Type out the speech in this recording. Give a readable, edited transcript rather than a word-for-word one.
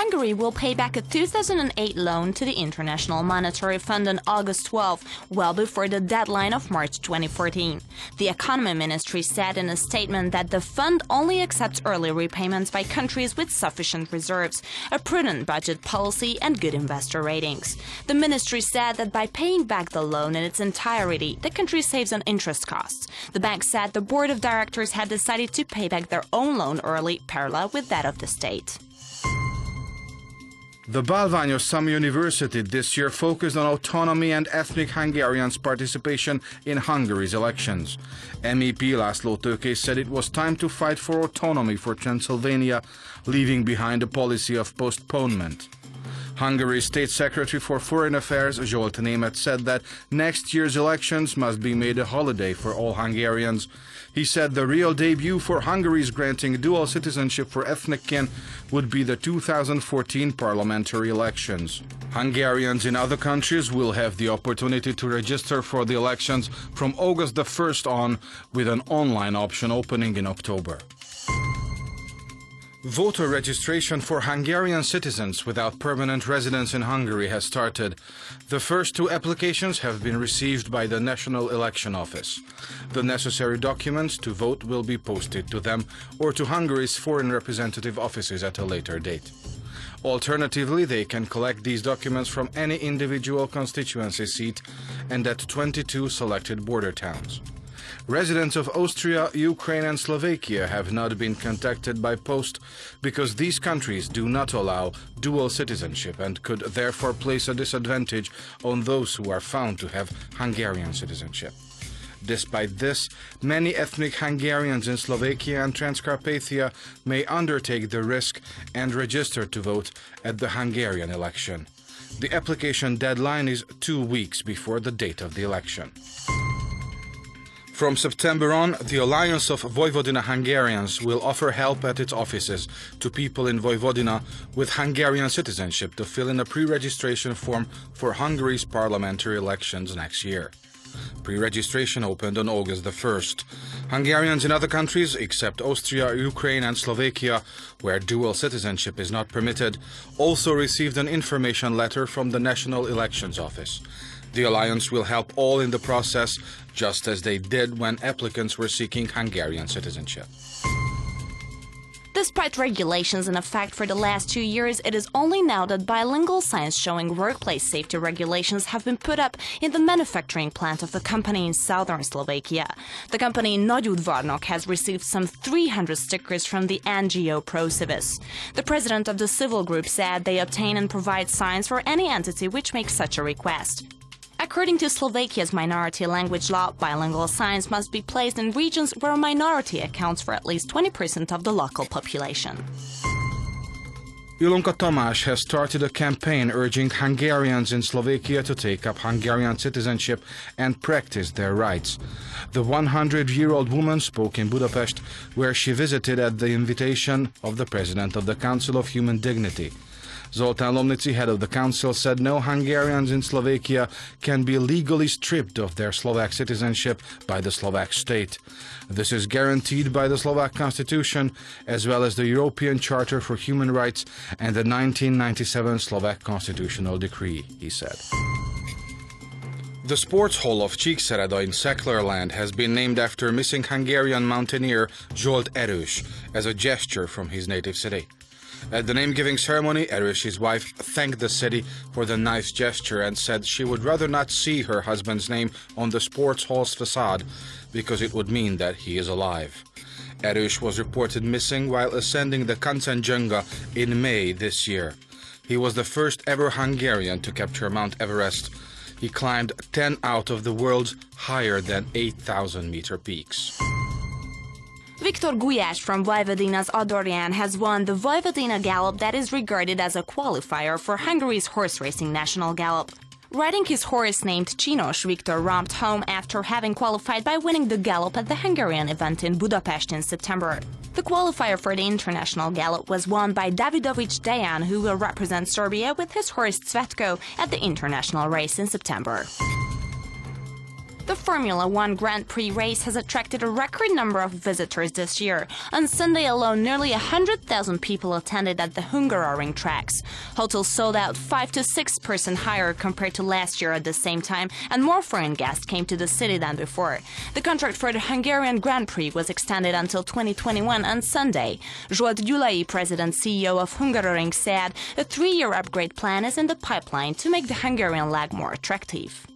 Hungary will pay back a 2008 loan to the International Monetary Fund on August 12, well before the deadline of March 2014. The Economy Ministry said in a statement that the fund only accepts early repayments by countries with sufficient reserves, a prudent budget policy and good investor ratings. The ministry said that by paying back the loan in its entirety, the country saves on interest costs. The bank said the board of directors had decided to pay back their own loan early, parallel with that of the state. The Bálványos Summer University this year focused on autonomy and ethnic Hungarians' participation in Hungary's elections. MEP László Tőkés said it was time to fight for autonomy for Transylvania, leaving behind a policy of postponement. Hungary's State Secretary for Foreign Affairs, Zsolt Németh, said that next year's elections must be made a holiday for all Hungarians. He said the real debut for Hungary's granting dual citizenship for ethnic kin would be the 2014 parliamentary elections. Hungarians in other countries will have the opportunity to register for the elections from August the 1st on, with an online option opening in October. Voter registration for Hungarian citizens without permanent residence in Hungary has started. The first two applications have been received by the National Election Office. The necessary documents to vote will be posted to them or to Hungary's foreign representative offices at a later date. Alternatively, they can collect these documents from any individual constituency seat and at 22 selected border towns. Residents of Austria, Ukraine and Slovakia have not been contacted by post because these countries do not allow dual citizenship and could therefore place a disadvantage on those who are found to have Hungarian citizenship. Despite this, many ethnic Hungarians in Slovakia and Transcarpathia may undertake the risk and register to vote at the Hungarian election. The application deadline is 2 weeks before the date of the election. From September on, the Alliance of Vojvodina Hungarians will offer help at its offices to people in Vojvodina with Hungarian citizenship to fill in a pre-registration form for Hungary's parliamentary elections next year. Pre-registration opened on August the 1st. Hungarians in other countries, except Austria, Ukraine and Slovakia, where dual citizenship is not permitted, also received an information letter from the National Elections Office. The alliance will help all in the process, just as they did when applicants were seeking Hungarian citizenship. Despite regulations in effect for the last 2 years, it is only now that bilingual signs showing workplace safety regulations have been put up in the manufacturing plant of the company in southern Slovakia. The company Nagyudvarnok has received some 300 stickers from the NGO ProCivis. The president of the civil group said they obtain and provide signs for any entity which makes such a request. According to Slovakia's minority language law, bilingual signs must be placed in regions where a minority accounts for at least 20% of the local population. Ilonka Tamás has started a campaign urging Hungarians in Slovakia to take up Hungarian citizenship and practice their rights. The 100-year-old woman spoke in Budapest, where she visited at the invitation of the President of the Council of Human Dignity. Zoltán Lomnici, head of the council, said no Hungarians in Slovakia can be legally stripped of their Slovak citizenship by the Slovak state. This is guaranteed by the Slovak Constitution, as well as the European Charter for Human Rights and the 1997 Slovak Constitutional Decree, he said. The sports hall of Csíkszereda in Szeklerland has been named after missing Hungarian mountaineer Zsolt Erős as a gesture from his native city. At the name-giving ceremony, Erős's wife thanked the city for the nice gesture and said she would rather not see her husband's name on the sports hall's facade because it would mean that he is alive. Erős was reported missing while ascending the Kanchenjunga in May this year. He was the first ever Hungarian to capture Mount Everest. He climbed 10 out of the world's higher than 8,000-meter peaks. Viktor Gulyás from Vojvodina's Adorján has won the Vojvodina Gallop that is regarded as a qualifier for Hungary's horse racing national gallop. Riding his horse named Csinos, Viktor romped home after having qualified by winning the gallop at the Hungarian event in Budapest in September. The qualifier for the international gallop was won by Davidovic Dejan, who will represent Serbia with his horse Cvetko at the international race in September. The Formula One Grand Prix race has attracted a record number of visitors this year. On Sunday alone, nearly 100,000 people attended at the Hungaroring tracks. Hotels sold out 5 to 6% higher compared to last year at the same time, and more foreign guests came to the city than before. The contract for the Hungarian Grand Prix was extended until 2021 on Sunday. Zsolt Gyulai, president-CEO of Hungaroring, said a 3-year upgrade plan is in the pipeline to make the Hungarian leg more attractive.